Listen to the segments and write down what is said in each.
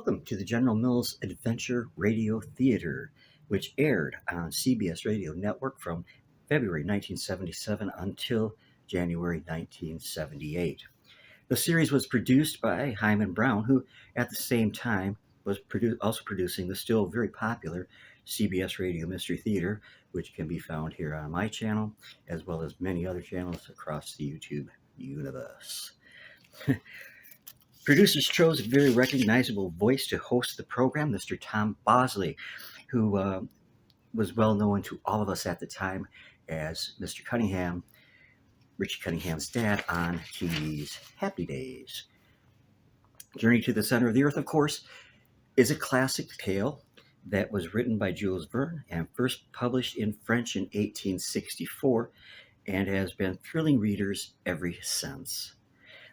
Welcome to the General Mills Adventure Radio Theater, which aired on CBS Radio Network from February 1977 until January 1978. The series was produced by Hyman Brown, who at the same time was also producing the still very popular CBS Radio Mystery Theater, which can be found here on my channel, as well as many other channels across the YouTube universe. Producers chose a very recognizable voice to host the program, Mr. Tom Bosley, who was well known to all of us at the time as Mr. Cunningham, Richie Cunningham's dad on TV's Happy Days. Journey to the Center of the Earth, of course, is a classic tale that was written by Jules Verne and first published in French in 1864 and has been thrilling readers ever since.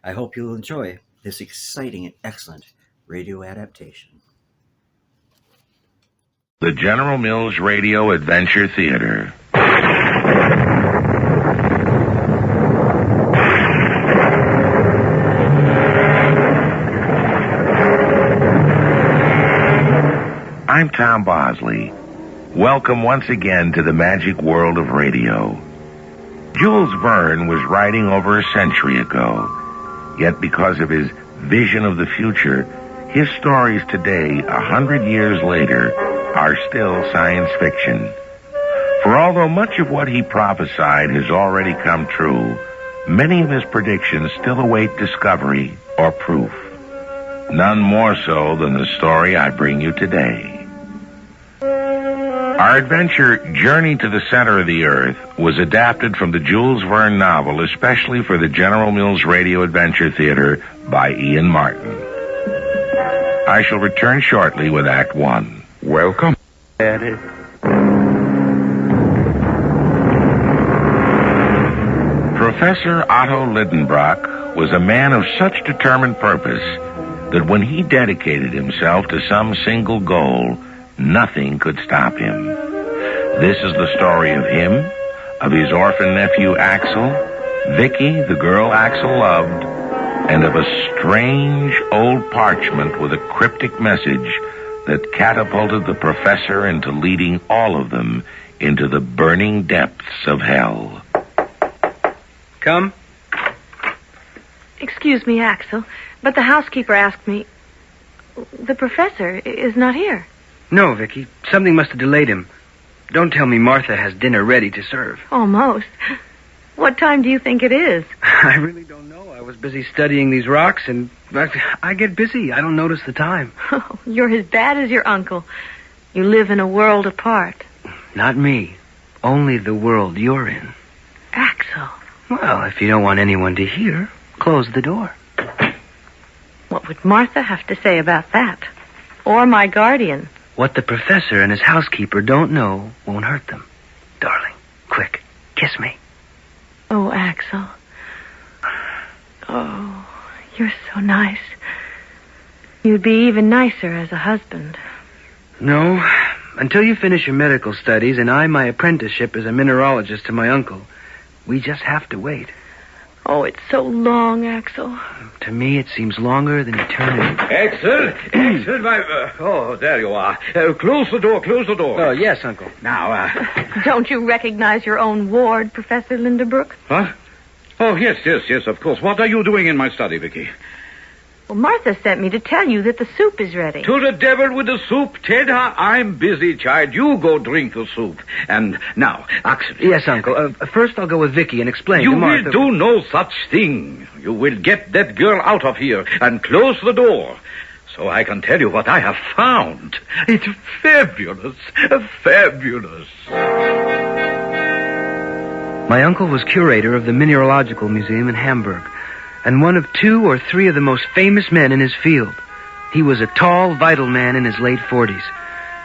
I hope you'll enjoy this exciting and excellent radio adaptation. The General Mills Radio Adventure Theater. I'm Tom Bosley. Welcome once again to the magic world of radio. Jules Verne was writing over a century ago. Yet because of his vision of the future, his stories today, 100 years later, are still science fiction. For although much of what he prophesied has already come true, many of his predictions still await discovery or proof. None more so than the story I bring you today. Our adventure, Journey to the Center of the Earth, was adapted from the Jules Verne novel, especially for the General Mills Radio Adventure Theater by Ian Martin. I shall return shortly with Act One. Welcome, Daddy. Professor Otto Lidenbrock was a man of such determined purpose that when he dedicated himself to some single goal, nothing could stop him. This is the story of him, of his orphan nephew Axel, Vicky, the girl Axel loved, and of a strange old parchment with a cryptic message that catapulted the professor into leading all of them into the burning depths of hell. Come. Excuse me, Axel, but the housekeeper asked me... The professor is not here. No, Vicky. Something must have delayed him. Don't tell me Martha has dinner ready to serve. Almost. What time do you think it is? I really don't know. I was busy studying these rocks, and I get busy. I don't notice the time. Oh, you're as bad as your uncle. You live in a world apart. Not me. Only the world you're in. Axel. Well, if you don't want anyone to hear, close the door. What would Martha have to say about that? Or my guardian? What the professor and his housekeeper don't know won't hurt them. Darling, quick, kiss me. Oh, Axel. Oh, you're so nice. You'd be even nicer as a husband. No, until you finish your medical studies and I my apprenticeship as a mineralogist to my uncle, we just have to wait. Oh, it's so long, Axel. To me, it seems longer than eternity. Axel, oh, there you are. Close the door, close the door. Oh, yes, Uncle. Now, Don't you recognize your own ward, Professor Lindenbrook? What? Oh, yes, of course. What are you doing in my study, Vicky? Well, Martha sent me to tell you that the soup is ready. To the devil with the soup, Ted. I'm busy, child. You go drink the soup. And now, Axel. Yes, Uncle. First I'll go with Vicky and explain You to Martha... will do no such thing. You will get that girl out of here and close the door. So I can tell you what I have found. It's fabulous. Fabulous. My uncle was curator of the Mineralogical Museum in Hamburg, and one of 2 or 3 of the most famous men in his field. He was a tall, vital man in his late 40s.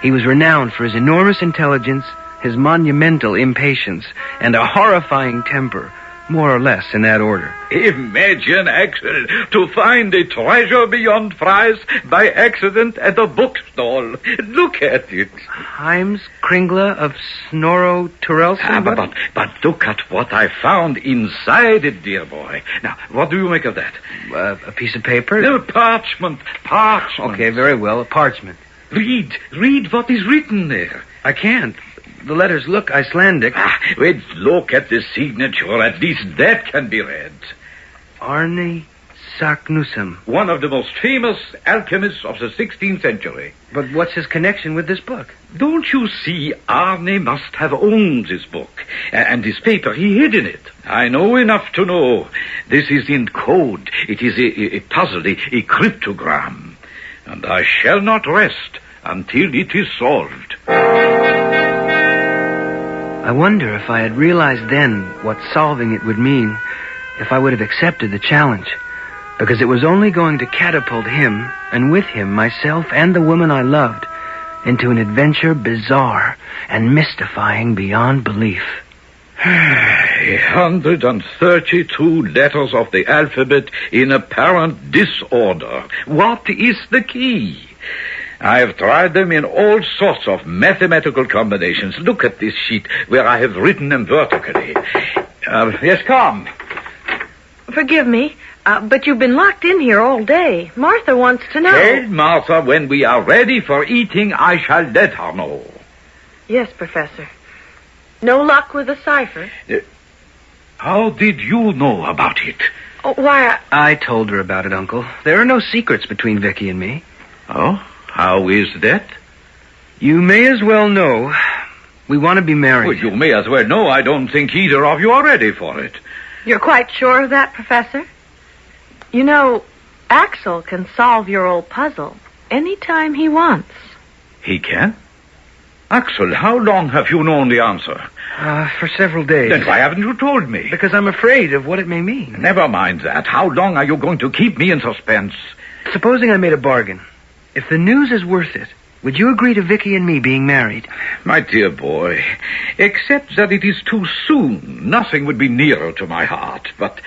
He was renowned for his enormous intelligence, his monumental impatience, and a horrifying temper, More or less in that order. Imagine, Axel, to find a treasure beyond price by accident at a bookstall. Look at it. Heims Kringla of Snorro Turelson? But look at what I found inside it, dear boy. Now, what do you make of that? A piece of paper? No, parchment. Okay, very well, a parchment. Read what is written there. I can't. The letters look Icelandic. Well, look at the signature. At least that can be read. Arne Saknussemm. One of the most famous alchemists of the 16th century. But what's his connection with this book? Don't you see, Arne must have owned this book. And this paper, he hid in it. I know enough to know. This is in code. It is a puzzle, a cryptogram. And I shall not rest until it is solved. I wonder if I had realized then what solving it would mean, if I would have accepted the challenge. Because it was only going to catapult him, and with him myself and the woman I loved, into an adventure bizarre and mystifying beyond belief. 132 letters of the alphabet in apparent disorder. What is the key? I have tried them in all sorts of mathematical combinations. Look at this sheet where I have written them vertically. Yes, come. Forgive me, but you've been locked in here all day. Martha wants to know. Tell Martha when we are ready for eating, I shall let her know. Yes, Professor. No luck with the cipher? How did you know about it? Oh, why, I told her about it, Uncle. There are no secrets between Vicky and me. Oh? How is that? You may as well know. We want to be married. Well, you may as well know I don't think either of you are ready for it. You're quite sure of that, Professor? You know, Axel can solve your old puzzle any time he wants. He can? Axel, how long have you known the answer? For several days. Then why haven't you told me? Because I'm afraid of what it may mean. Never mind that. How long are you going to keep me in suspense? Supposing I made a bargain. If the news is worth it, would you agree to Vicky and me being married? My dear boy, except that it is too soon, nothing would be nearer to my heart. But,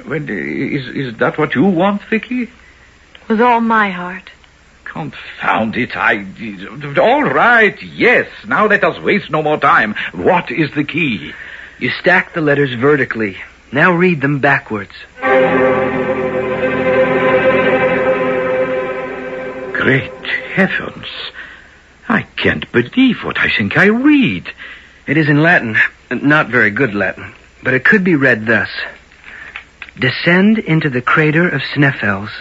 well, is that what you want, Vicky? With all my heart. Confound it, all right, yes. Now let us waste no more time. What is the key? You stack the letters vertically. Now read them backwards. Great heavens. I can't believe what I think I read. It is in Latin. Not very good Latin. But it could be read thus. Descend into the crater of Sneffels,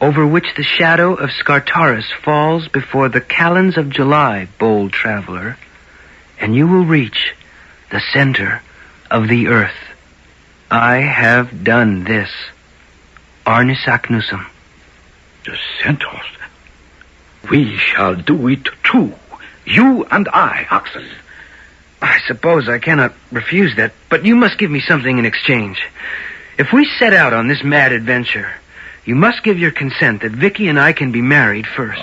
over which the shadow of Scartaris falls before the calends of July, bold traveler, and you will reach the center of the earth. I have done this. Arne Saknussemm. The center. We shall do it too. You and I, Axel. I suppose I cannot refuse that, but you must give me something in exchange. If we set out on this mad adventure, you must give your consent that Vicky and I can be married first.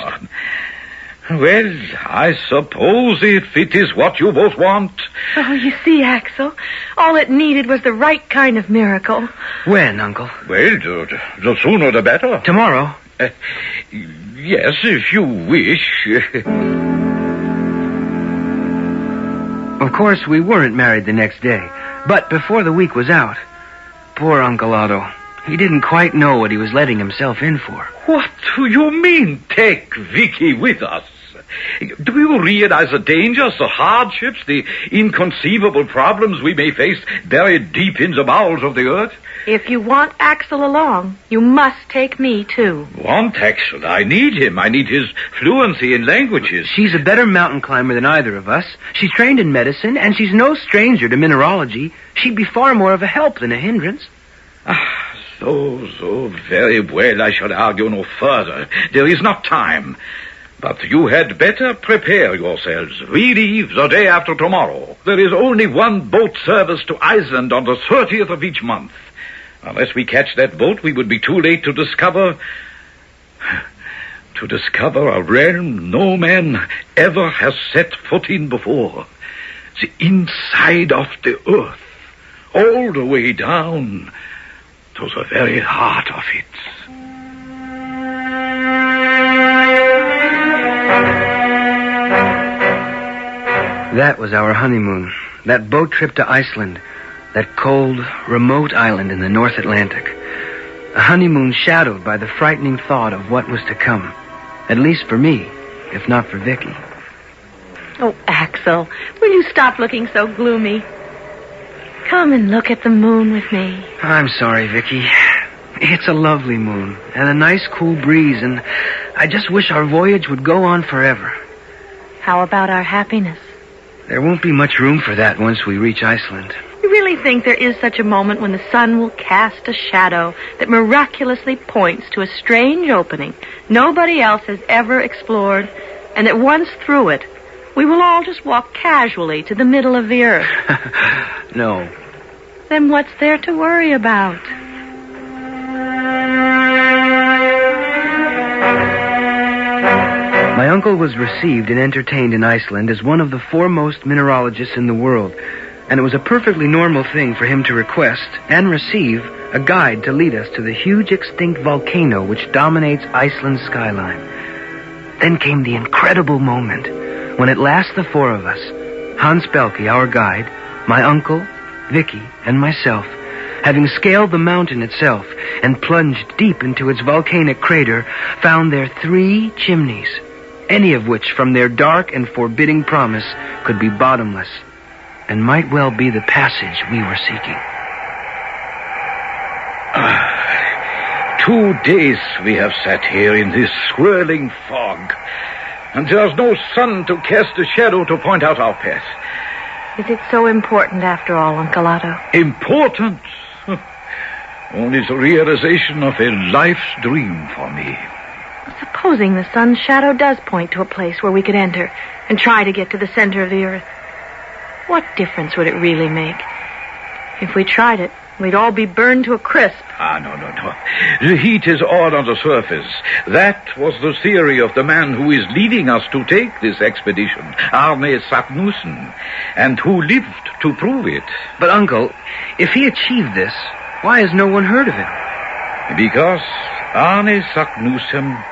Well, I suppose if it is what you both want. Oh, you see, Axel, all it needed was the right kind of miracle. When, Uncle? Well, the sooner the better. Tomorrow? Yes, if you wish. Of course, we weren't married the next day, but before the week was out, poor Uncle Otto, he didn't quite know what he was letting himself in for. What do you mean, take Vicky with us? Do you realize the dangers, the hardships, the inconceivable problems we may face buried deep in the bowels of the earth? If you want Axel along, you must take me, too. Want Axel? I need him. I need his fluency in languages. She's a better mountain climber than either of us. She's trained in medicine, and she's no stranger to mineralogy. She'd be far more of a help than a hindrance. So very well. I shall argue no further. There is not time. But you had better prepare yourselves. We leave the day after tomorrow. There is only one boat service to Iceland on the 30th of each month. Unless we catch that boat, we would be too late to discover a realm no man ever has set foot in before. The inside of the earth, all the way down to the very heart of it. That was our honeymoon. That boat trip to Iceland. That cold, remote island in the North Atlantic. A honeymoon shadowed by the frightening thought of what was to come. At least for me, if not for Vicky. Oh, Axel, will you stop looking so gloomy? Come and look at the moon with me. I'm sorry, Vicky. It's a lovely moon and a nice cool breeze, and I just wish our voyage would go on forever. How about our happiness? There won't be much room for that once we reach Iceland. You really think there is such a moment when the sun will cast a shadow that miraculously points to a strange opening nobody else has ever explored, and that once through it, we will all just walk casually to the middle of the earth? No. Then what's there to worry about? My uncle was received and entertained in Iceland as one of the foremost mineralogists in the world, and it was a perfectly normal thing for him to request and receive a guide to lead us to the huge extinct volcano which dominates Iceland's skyline. Then came the incredible moment when at last the four of us, Hans Belke, our guide, my uncle, Vicky, and myself, having scaled the mountain itself and plunged deep into its volcanic crater, found there 3 chimneys, any of which from their dark and forbidding promise could be bottomless and might well be the passage we were seeking. 2 days we have sat here in this swirling fog, and there's no sun to cast a shadow to point out our path. Is it so important after all, Uncle Otto? Important? Only the realization of a life's dream for me. Supposing the sun's shadow does point to a place where we could enter and try to get to the center of the earth, what difference would it really make? If we tried it, we'd all be burned to a crisp. No. The heat is all on the surface. That was the theory of the man who is leading us to take this expedition, Arne Saknussemm, and who lived to prove it. But, Uncle, if he achieved this, why has no one heard of him? Because Arne Saknussemm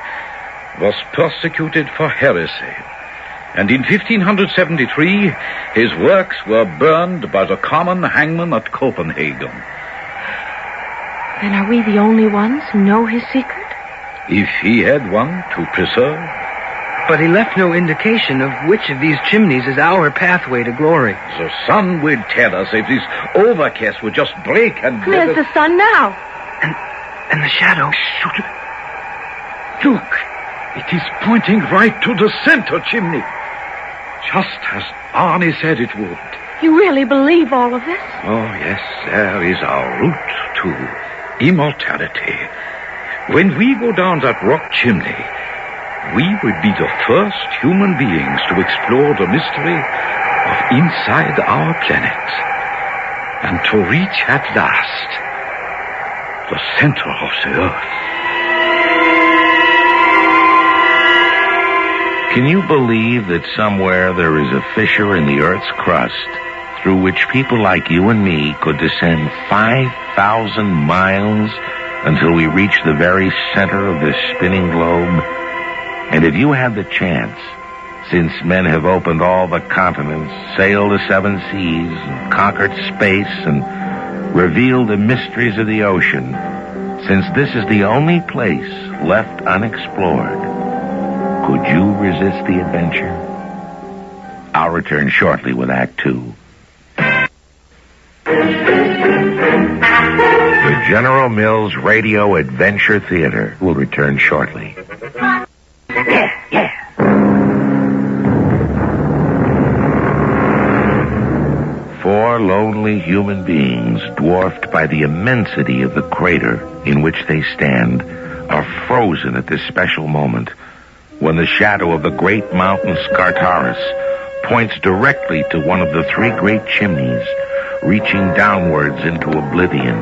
was persecuted for heresy. And in 1573, his works were burned by the common hangman at Copenhagen. Then are we the only ones who know his secret? If he had one to preserve. But he left no indication of which of these chimneys is our pathway to glory. The sun will tell us if this overcast would just break and... There's the sun now. And the shadow. Shoot. Look, it is pointing right to the center chimney. Just as Arne said it would. You really believe all of this? Oh, yes, there is our route to immortality. When we go down that rock chimney, we will be the first human beings to explore the mystery of inside our planet, and to reach at last the center of the earth. Can you believe that somewhere there is a fissure in the Earth's crust through which people like you and me could descend 5,000 miles until we reach the very center of this spinning globe? And if you had the chance, since men have opened all the continents, sailed the 7 seas, and conquered space, and revealed the mysteries of the ocean, since this is the only place left unexplored, could you resist the adventure? I'll return shortly with Act 2. The General Mills Radio Adventure Theater will return shortly. Four lonely human beings, dwarfed by the immensity of the crater in which they stand, are frozen at this special moment when the shadow of the great mountain Scartaris points directly to one of the 3 great chimneys, reaching downwards into oblivion,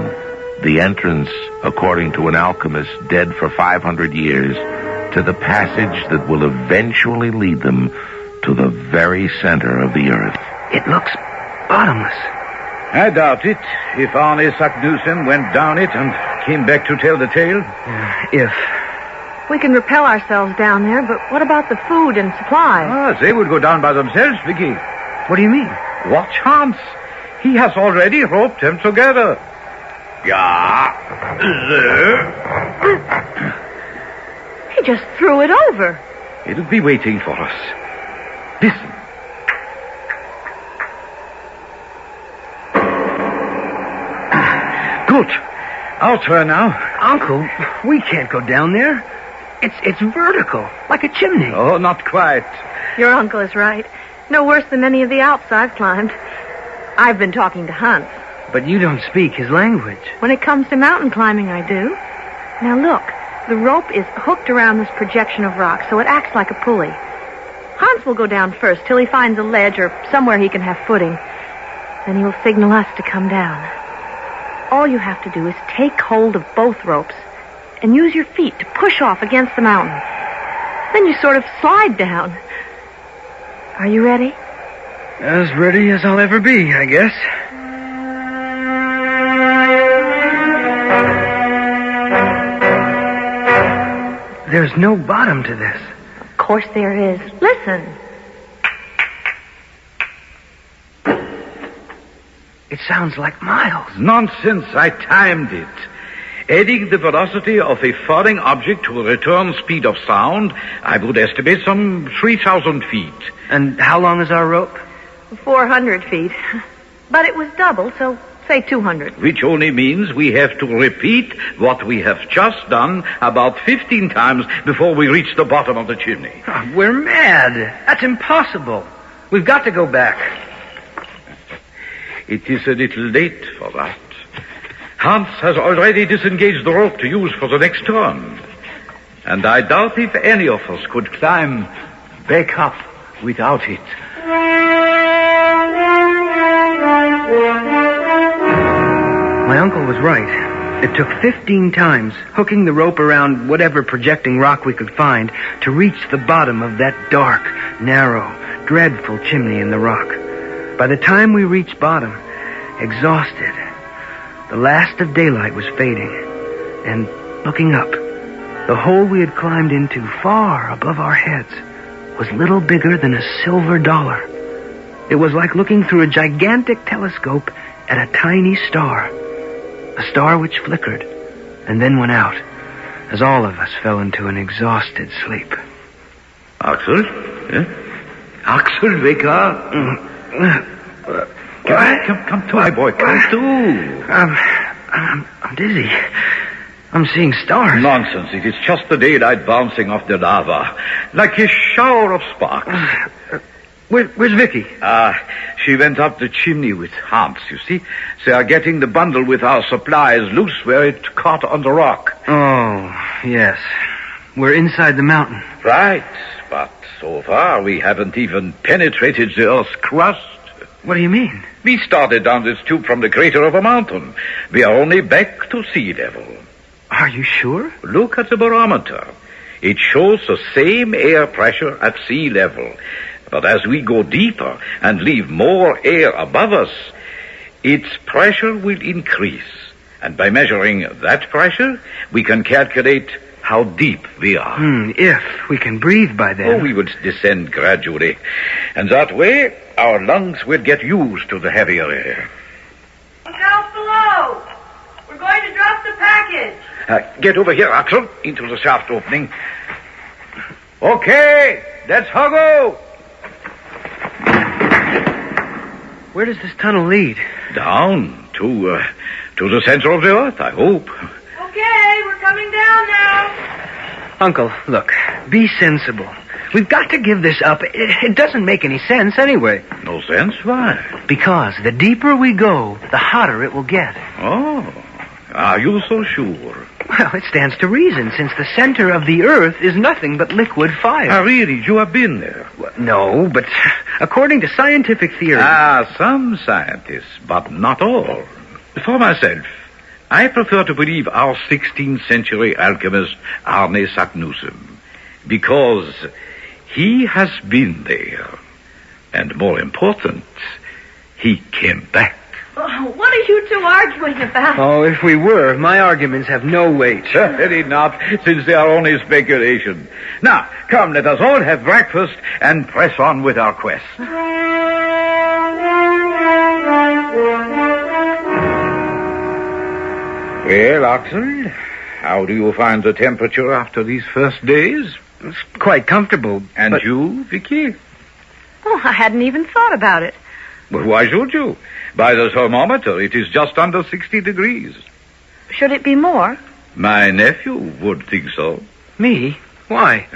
the entrance, according to an alchemist dead for 500 years, to the passage that will eventually lead them to the very center of the earth. It looks bottomless. I doubt it. If Arne Saknussemm went down it and came back to tell the tale. If. We can repel ourselves down there, but what about the food and supplies? They would go down by themselves, Vicky. What do you mean? What chance? He has already roped them together. Yeah, there. He just threw it over. It'll be waiting for us. Listen. Good. Our turn now. Uncle, we can't go down there. It's vertical, like a chimney. Oh, not quite. Your uncle is right. No worse than any of the Alps I've climbed. I've been talking to Hans. But you don't speak his language. When it comes to mountain climbing, I do. Now look, the rope is hooked around this projection of rock, so it acts like a pulley. Hans will go down first till he finds a ledge or somewhere he can have footing. Then he'll signal us to come down. All you have to do is take hold of both ropes and use your feet to push off against the mountain. Then you sort of slide down. Are you ready? As ready as I'll ever be, I guess. There's no bottom to this. Of course there is. Listen. It sounds like miles. Nonsense. I timed it. Adding the velocity of a falling object to a return speed of sound, I would estimate some 3,000 feet. And how long is our rope? 400 feet. But it was doubled, so say 200. Which only means we have to repeat what we have just done about 15 times before we reach the bottom of the chimney. Oh, we're mad. That's impossible. We've got to go back. It is a little late for that. Hans has already disengaged the rope to use for the next turn. And I doubt if any of us could climb back up without it. My uncle was right. It took 15 times, hooking the rope around whatever projecting rock we could find, to reach the bottom of that dark, narrow, dreadful chimney in the rock. By the time we reached bottom, exhausted, the last of daylight was fading. And looking up, the hole we had climbed into far above our heads was little bigger than a silver dollar. It was like looking through a gigantic telescope at a tiny star. A star which flickered and then went out as all of us fell into an exhausted sleep. Axel? Axel, wake up. Come to, my boy. Come to. I'm dizzy. I'm seeing stars. Nonsense. It is just the daylight bouncing off the lava, like a shower of sparks. Where's Vicky? She went up the chimney with Hans, you see. They are getting the bundle with our supplies loose where it caught on the rock. Oh, yes. We're inside the mountain. Right, but so far we haven't even penetrated the Earth's crust. What do you mean? We started down this tube from the crater of a mountain. We are only back to sea level. Are you sure? Look at the barometer. It shows the same air pressure at sea level. But as we go deeper and leave more air above us, its pressure will increase. And by measuring that pressure, we can calculate how deep we are. If we can breathe by then. Oh, we would descend gradually. And that way, our lungs will get used to the heavier air. Down below. We're going to drop the package. Get over here, Axel, into the shaft opening. Okay, let's huggo. Where does this tunnel lead? Down to the center of the earth, I hope. Okay, we're coming down now. Uncle, look, be sensible. We've got to give this up. It doesn't make any sense anyway. No sense? Why? Because the deeper we go, the hotter it will get. Oh, are you so sure? Well, it stands to reason, since the center of the earth is nothing but liquid fire. Really? You have been there? Well, no, but according to scientific theory... Some scientists, but not all. For myself, I prefer to believe our 16th century alchemist Arne Saknussemm, because he has been there. And more important, he came back. Oh, what are you two arguing about? Oh, if we were, my arguments have no weight. Certainly not, since they are only speculation. Now, come, let us all have breakfast and press on with our quest. Well, Axel, how do you find the temperature after these first days? It's quite comfortable. And but you, Vicky? Oh, I hadn't even thought about it. But why should you? By the thermometer, it is just under 60 degrees. Should it be more? My nephew would think so. Me? Why?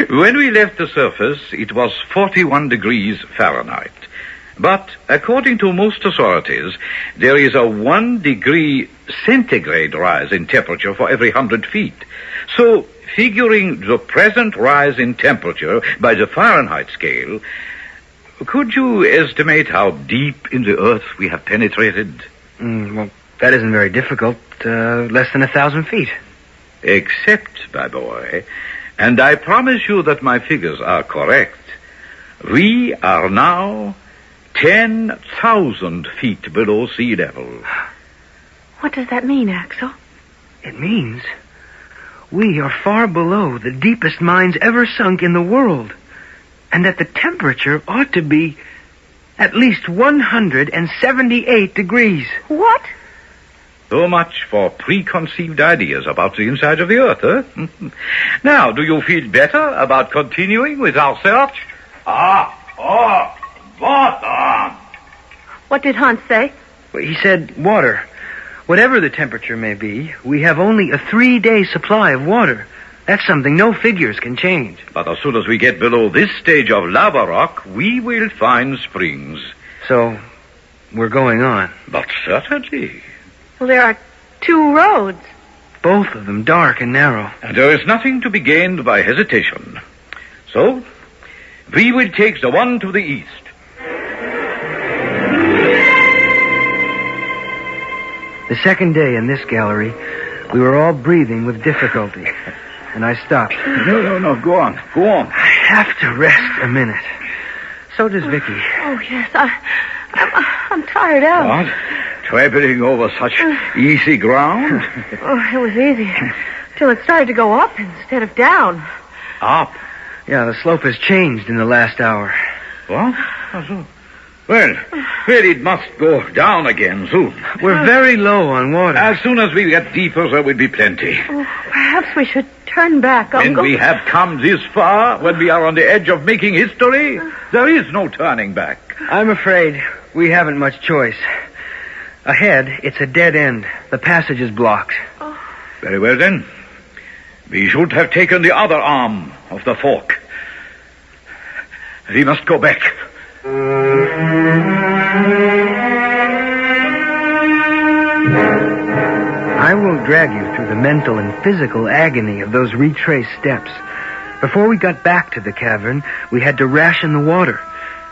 When we left the surface, it was 41 degrees Fahrenheit. But according to most authorities, there is a 1 degree centigrade rise in temperature for every 100 feet. So, figuring the present rise in temperature by the Fahrenheit scale, could you estimate how deep in the earth we have penetrated? Well, that isn't very difficult. Less than 1,000 feet. Except, my boy, and I promise you that my figures are correct, we are now 10,000 feet below sea level. What does that mean, Axel? It means we are far below the deepest mines ever sunk in the world, and that the temperature ought to be at least 178 degrees. What? So much for preconceived ideas about the inside of the earth, huh? Now, do you feel better about continuing with our search? Water! What did Hans say? He said water. Whatever the temperature may be, we have only a 3-day supply of water. That's something no figures can change. But as soon as we get below this stage of lava rock, we will find springs. So, we're going on. But certainly. Well, there are 2 roads. Both of them dark and narrow. And there is nothing to be gained by hesitation. So, we will take the one to the east. The second day in this gallery, we were all breathing with difficulty. And I stopped. No, go on. I have to rest a minute. So does Vicky. Oh, yes, I'm tired out. What? Traveling over such easy ground? Oh, it was easy. Till it started to go up instead of down. Up? Yeah, the slope has changed in the last hour. What? Well, it must go down again soon. We're very low on water. As soon as we get deeper, there will be plenty. Oh, perhaps we should turn back, Uncle. When we have come this far, when we are on the edge of making history, there is no turning back. I'm afraid we haven't much choice. Ahead, it's a dead end. The passage is blocked. Oh. Very well, then. We should have taken the other arm of the fork. We must go back. I won't drag you through the mental and physical agony of those retraced steps. Before we got back to the cavern, we had to ration the water.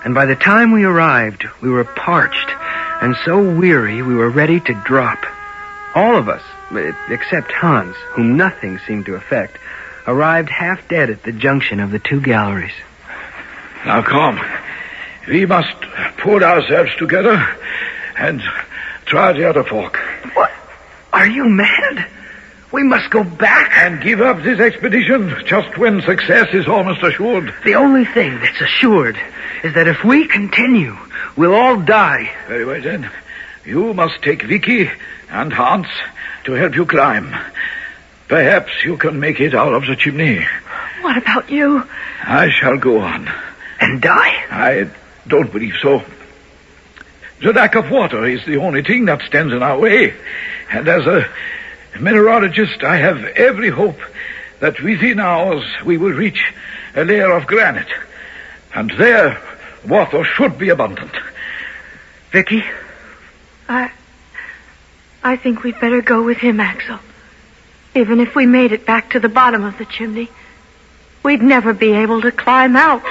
And by the time we arrived, we were parched and so weary we were ready to drop. All of us, except Hans, whom nothing seemed to affect, arrived half dead at the junction of the 2 galleries. Now, come. We must pull ourselves together and try the other fork. What? Are you mad? We must go back. And give up this expedition just when success is almost assured. The only thing that's assured is that if we continue, we'll all die. Very well, then. You must take Vicky and Hans to help you climb. Perhaps you can make it out of the chimney. What about you? I shall go on. And die? I don't believe so. The lack of water is the only thing that stands in our way. And as a mineralogist, I have every hope that within hours we will reach a layer of granite. And there, water should be abundant. Vicky? I think we'd better go with him, Axel. Even if we made it back to the bottom of the chimney, we'd never be able to climb out.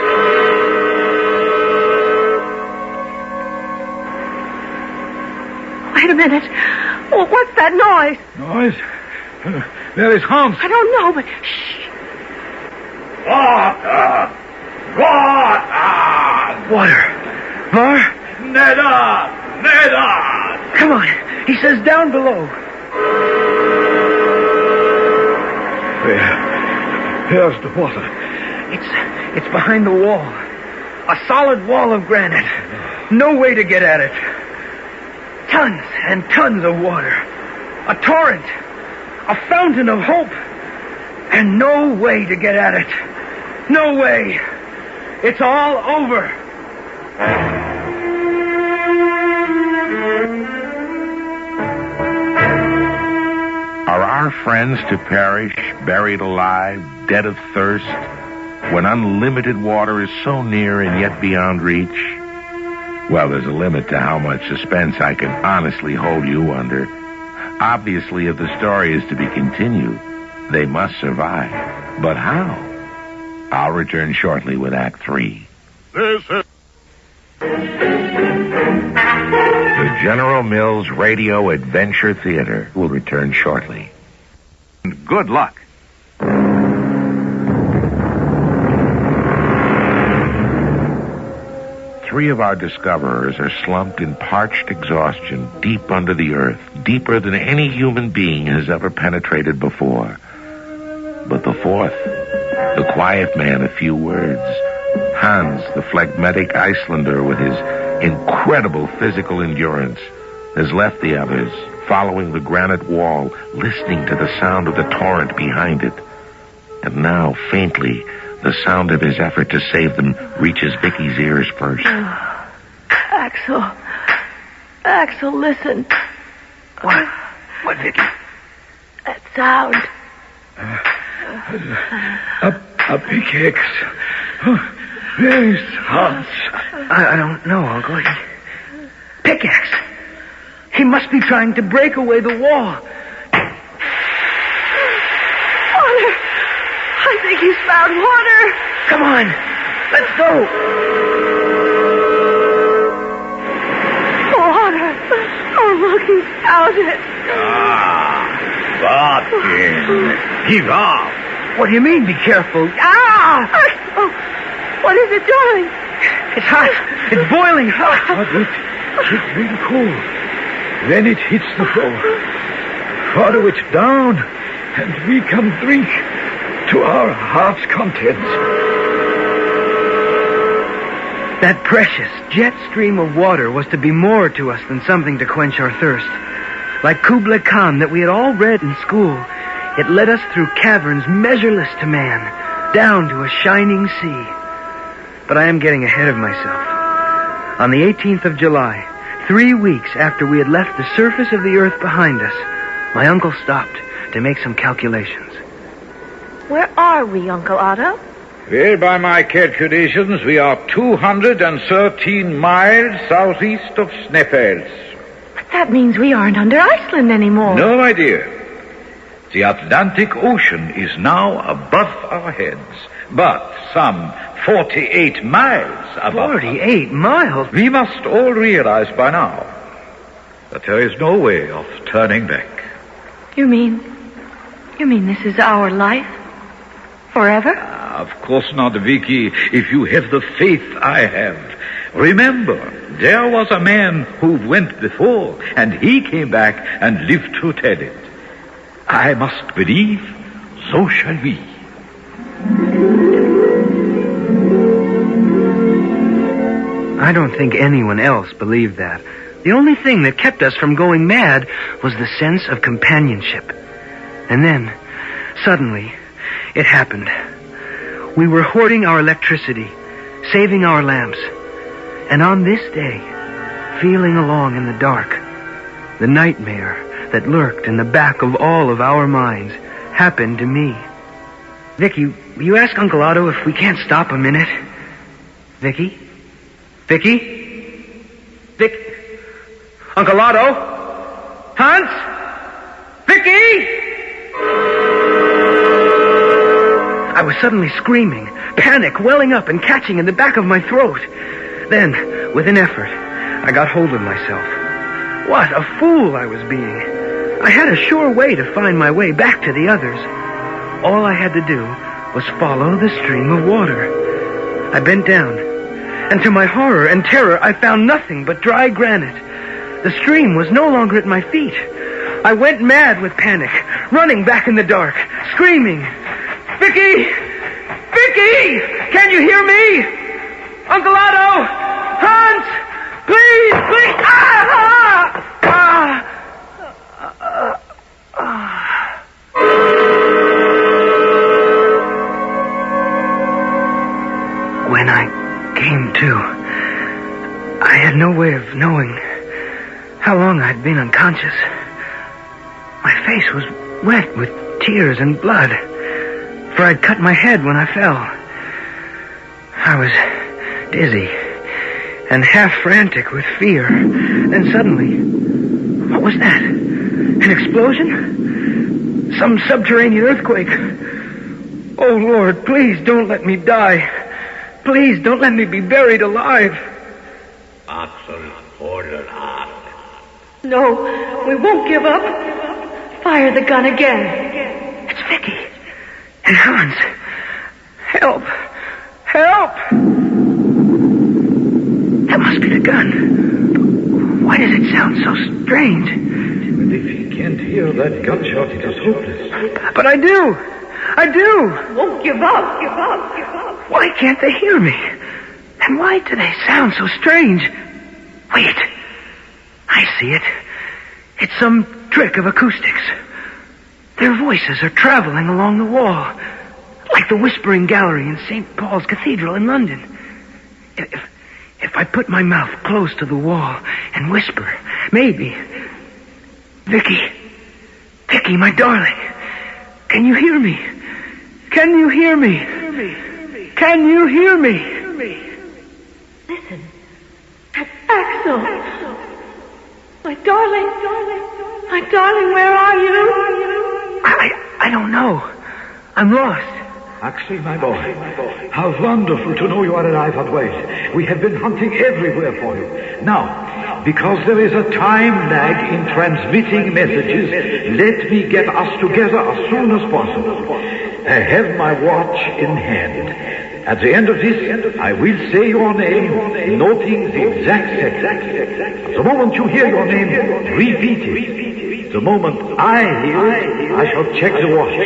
Wait a minute. Oh, what's that noise? Noise? There is Hans. I don't know, but shh. Water! Water! Water. More? Never! Come on. He says down below. There's the water. It's behind the wall. A solid wall of granite. No way to get at it. Tons and tons of water. A torrent. A fountain of hope. And no way to get at it. No way. It's all over. Are our friends to perish, buried alive, dead of thirst, when unlimited water is so near and yet beyond reach? Well, there's a limit to how much suspense I can honestly hold you under. Obviously, if the story is to be continued, they must survive. But how? I'll return shortly with Act 3. This is... The General Mills Radio Adventure Theater will return shortly. Good luck. Three of our discoverers are slumped in parched exhaustion deep under the earth, deeper than any human being has ever penetrated before. But the fourth, the quiet man of few words, Hans, the phlegmatic Icelander with his incredible physical endurance, has left the others, following the granite wall, listening to the sound of the torrent behind it. And now, faintly, the sound of his effort to save them reaches Vicky's ears first. Axel, listen. What? What, Vicky? That sound. A pickaxe. Where is Hans? I don't know, Uncle. Pickaxe. He must be trying to break away the wall. Water. I think he's found water. Come on. Let's go. Water. Oh, look, he's found it. Martin, give up. What do you mean, be careful? Ah! Oh, what is it doing? It's hot. It's boiling hot. But it's really cool. Then it hits the floor. Follow it down, and we can drink to our heart's contents. That precious jet stream of water was to be more to us than something to quench our thirst. Like Kubla Khan that we had all read in school, it led us through caverns measureless to man, down to a shining sea. But I am getting ahead of myself. On the 18th of July, 3 weeks after we had left the surface of the earth behind us, my uncle stopped to make some calculations. Where are we, Uncle Otto? Well, by my calculations, we are 213 miles southeast of Sneffels. But that means we aren't under Iceland anymore. No, my dear. The Atlantic Ocean is now above our heads, but some 48 miles above. 48 miles? We must all realize by now that there is no way of turning back. You mean this is our life? Forever? Of course not, Vicky, if you have the faith I have. Remember, there was a man who went before, and he came back and lived to tell it. I must believe, so shall we. I don't think anyone else believed that. The only thing that kept us from going mad was the sense of companionship. And then, suddenly, it happened. We were hoarding our electricity, saving our lamps. And on this day, feeling along in the dark, the nightmare that lurked in the back of all of our minds happened to me. Vicky, will you ask Uncle Otto if we can't stop a minute? Vicky? Uncle Otto? Hans? Vicky? I was suddenly screaming, panic welling up and catching in the back of my throat. Then, with an effort, I got hold of myself. What a fool I was being. I had a sure way to find my way back to the others. All I had to do was follow the stream of water. I bent down, and to my horror and terror, I found nothing but dry granite. The stream was no longer at my feet. I went mad with panic, running back in the dark, screaming, "Vicky! Vicky! Can you hear me? Uncle Otto! Hans! Please! Please! When I came to, I had no way of knowing how long I'd been unconscious. My face was wet with tears and blood, for I'd cut my head when I fell. I was dizzy and half frantic with fear. Then suddenly, what was that? An explosion? Some subterranean earthquake? Oh, Lord, please don't let me die. Please don't let me be buried alive. Axel ordered ask. No, we won't give up. Fire the gun again. It's Vicky. And Hans. Help! Help! That must be the gun. Why does it sound so strange? But if he can't hear that gunshot, it is hopeless. But I do! I do! Won't give up. Give up. Give up. Why can't they hear me? And why do they sound so strange? Wait. I see it. It's some trick of acoustics. Their voices are traveling along the wall, like the whispering gallery in St. Paul's Cathedral in London. If I put my mouth close to the wall and whisper, maybe... Vicky, my darling, can you hear me? Can you hear me? Can you hear me? Listen. That's Axel. My darling. My darling, where are you? I don't know. I'm lost. Axel, my boy, how wonderful to know you are alive and well. We have been hunting everywhere for you. Now, because there is a time lag in transmitting messages, let me get us together as soon as possible. I have my watch in hand. At the end of this, I will say your name, noting the exact second. The moment you hear your name, repeat it. The moment I hear it, I shall check the watch.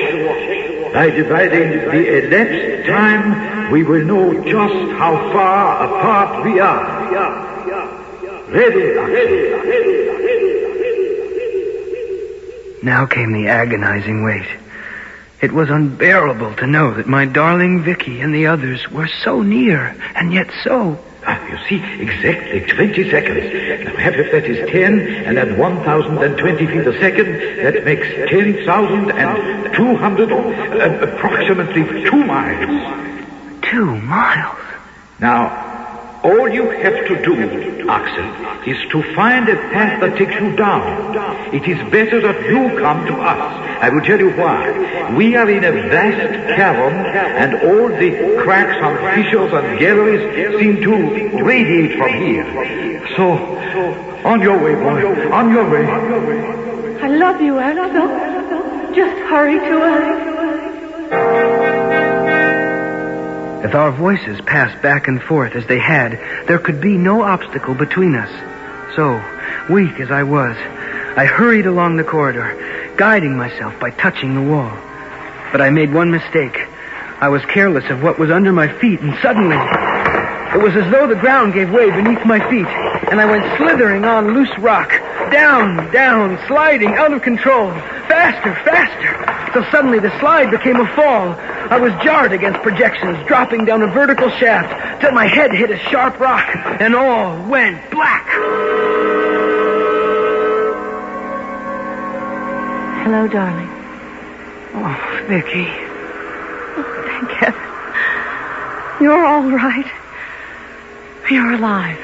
By dividing the elapsed time, we will know just how far apart we are. Ready, Axel. Now came the agonizing wait. It was unbearable to know that my darling Vicky and the others were so near, and yet so... You see, exactly 20 seconds. Now, half of that is 10, and at 1,020 feet a second, that makes 10,200, approximately 2 miles. 2 miles? Now, all you have to do, Axel, is to find a path that takes you down. It is better that you come to us. I will tell you why. We are in a vast cavern, and all the cracks and fissures and galleries seem to radiate from here. So, on your way, boy. On your way. I love you, Axel. Just hurry to us. If our voices passed back and forth as they had, there could be no obstacle between us. So, weak as I was, I hurried along the corridor, guiding myself by touching the wall. But I made one mistake. I was careless of what was under my feet, and suddenly, it was as though the ground gave way beneath my feet, and I went slithering on loose rock, down, sliding, out of control, faster, till suddenly the slide became a fall. I was jarred against projections, dropping down a vertical shaft, till my head hit a sharp rock, and all went black. Hello, darling. Oh, Vicky. Oh, thank heaven. You're all right. You're alive.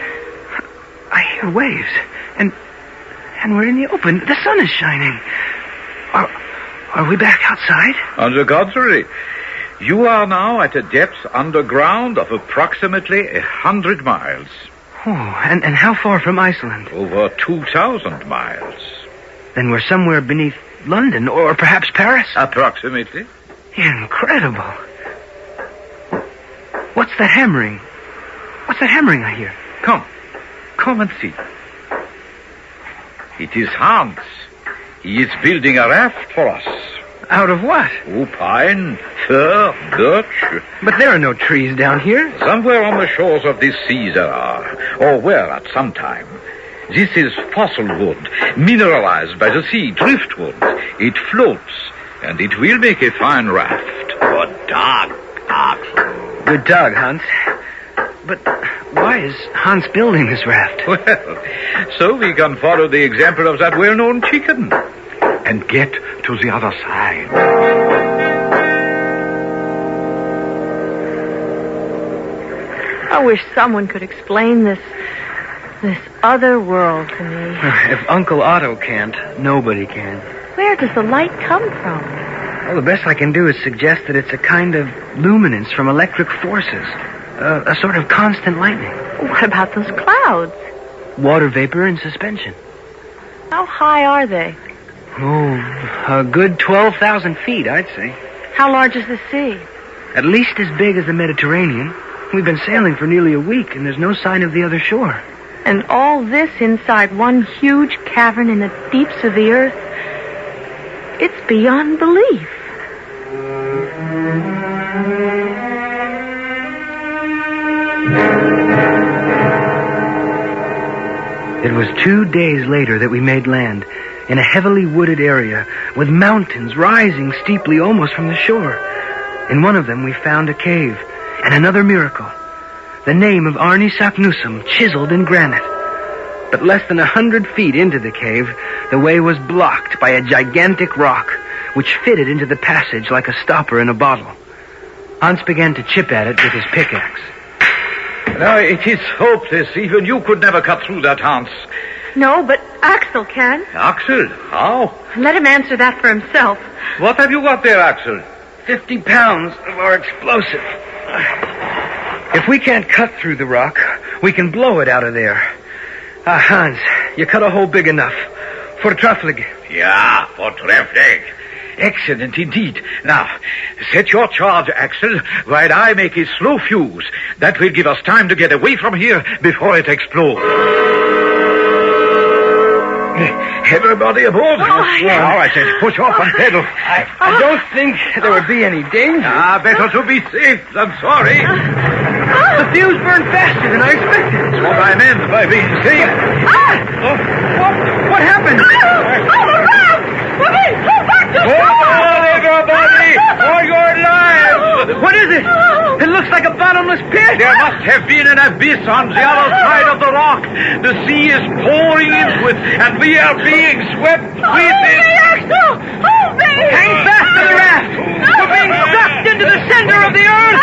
I hear waves, and we're in the open. The sun is shining. Are we back outside? On the contrary, you are now at a depth underground of approximately 100 miles. Oh, and how far from Iceland? Over 2,000 miles. Then we're somewhere beneath London, or perhaps Paris? Approximately. Incredible. What's that hammering? What's that hammering I hear? Come and see. It is Hans. He is building a raft for us. Out of what? Oh, pine, fir, birch. But there are no trees down here. Somewhere on the shores of this sea there are, or were at some time. This is fossil wood, mineralized by the sea, driftwood. It floats, and it will make a fine raft. Good dog, Axel. Good dog, Hans. But why is Hans building this raft? Well, so we can follow the example of that well-known chicken and get to the other side. I wish someone could explain this other world to me. If Uncle Otto can't, nobody can. Where does the light come from? Well, the best I can do is suggest that it's a kind of luminance from electric forces. A sort of constant lightning. What about those clouds? Water vapor in suspension. How high are they? Oh, a good 12,000 feet, I'd say. How large is the sea? At least as big as the Mediterranean. We've been sailing for nearly a week, and there's no sign of the other shore. And all this inside one huge cavern in the deeps of the earth? It's beyond belief. It was 2 days later that we made land in a heavily wooded area with mountains rising steeply almost from the shore. In one of them we found a cave and another miracle. The name of Arne Saknussemm chiseled in granite. But less than 100 feet into the cave, the way was blocked by a gigantic rock, which fitted into the passage like a stopper in a bottle. Hans began to chip at it with his pickaxe. No, it is hopeless. Even you could never cut through that, Hans. No, but Axel can. Axel, how? Let him answer that for himself. What have you got there, Axel? 50 pounds of our explosive. If we can't cut through the rock, we can blow it out of there. Hans, you cut a hole big enough. Fortreffelig. Yeah, fortreffelig. Excellent indeed. Now, set your charge, Axel, while I make a slow fuse. That will give us time to get away from here before it explodes. Everybody aboard. All right, then. Push off and pedal. I don't think there would be any danger. Better to be safe than sorry. The fuse burned faster than I expected. That's what I meant by being safe. What happened? Hold on, everybody, for your lives! What is it? It looks like a bottomless pit. There must have been an abyss on the other side of the rock. The sea is pouring into it, and we are being swept with it. Axel! Hold me! Hang fast to the raft. We're being sucked into the center of the earth.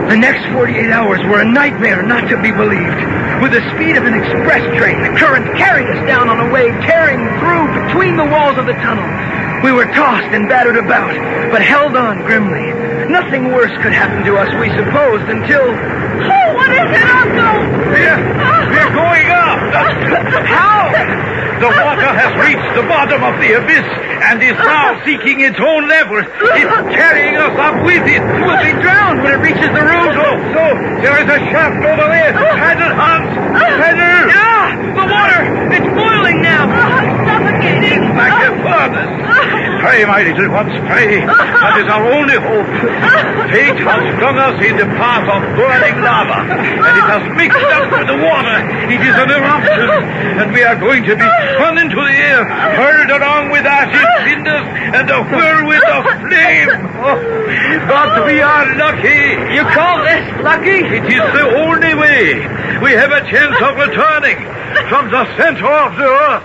The next 48 hours were a nightmare not to be believed. With the speed of an express train, the current carried us down on a wave, tearing through between the walls of the tunnel. We were tossed and battered about, but held on grimly. Nothing worse could happen to us, we supposed, until... Oh, what is it, Uncle? We're going up. How? The water has reached the bottom of the abyss and is now seeking its own level. It's carrying us up with it. We'll be drowned when it reaches the roof. So, there is a shaft over there. Paddle, Hans. Paddle. The water! It's boiling now! I'm suffocating. It's like a furnace. Pray, my little ones, pray. That is our only hope. Fate has flung us in the path of burning lava, and it has mixed up with the water. It is an eruption, and we are going to be spun into the air, hurled along with ashes, cinders, and a whirlwind of flame. Oh, but we are lucky. You call this lucky? It is the only way. We have a chance of returning from the center of the earth.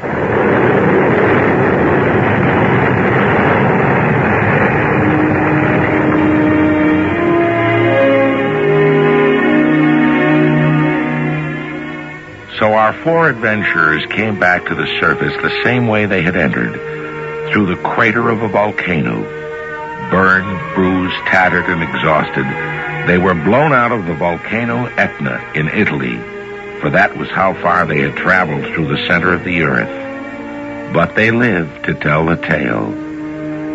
So our four adventurers came back to the surface the same way they had entered, through the crater of a volcano. Burned, bruised, tattered, and exhausted, they were blown out of the volcano Etna in Italy, for that was how far they had traveled through the center of the earth. But they lived to tell the tale,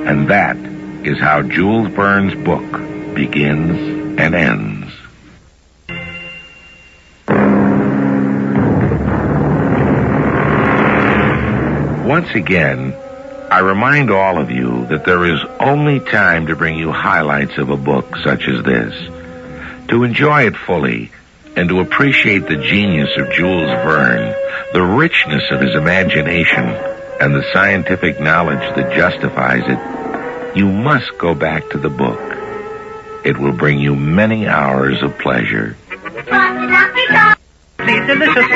and that is how Jules Verne's book begins and ends. Once again, I remind all of you that there is only time to bring you highlights of a book such as this. To enjoy it fully and to appreciate the genius of Jules Verne, the richness of his imagination, and the scientific knowledge that justifies it, you must go back to the book. It will bring you many hours of pleasure. Please, delicious.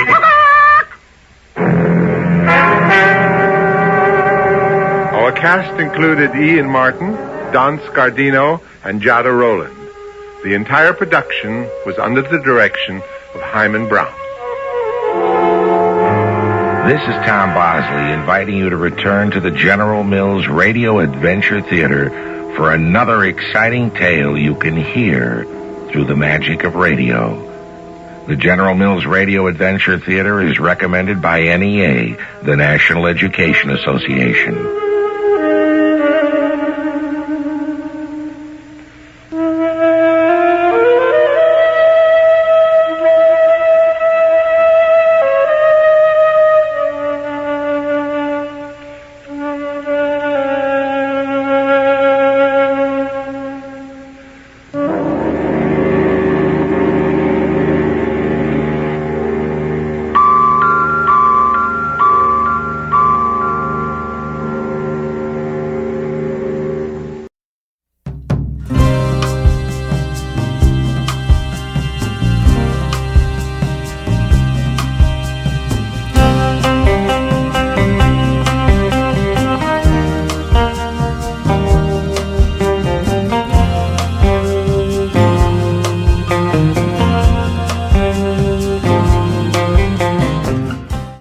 Our cast included Ian Martin, Don Scardino, and Jada Rowland. The entire production was under the direction of Hyman Brown. This is Tom Bosley inviting you to return to the General Mills Radio Adventure Theater for another exciting tale you can hear through the magic of radio. The General Mills Radio Adventure Theater is recommended by NEA, the National Education Association.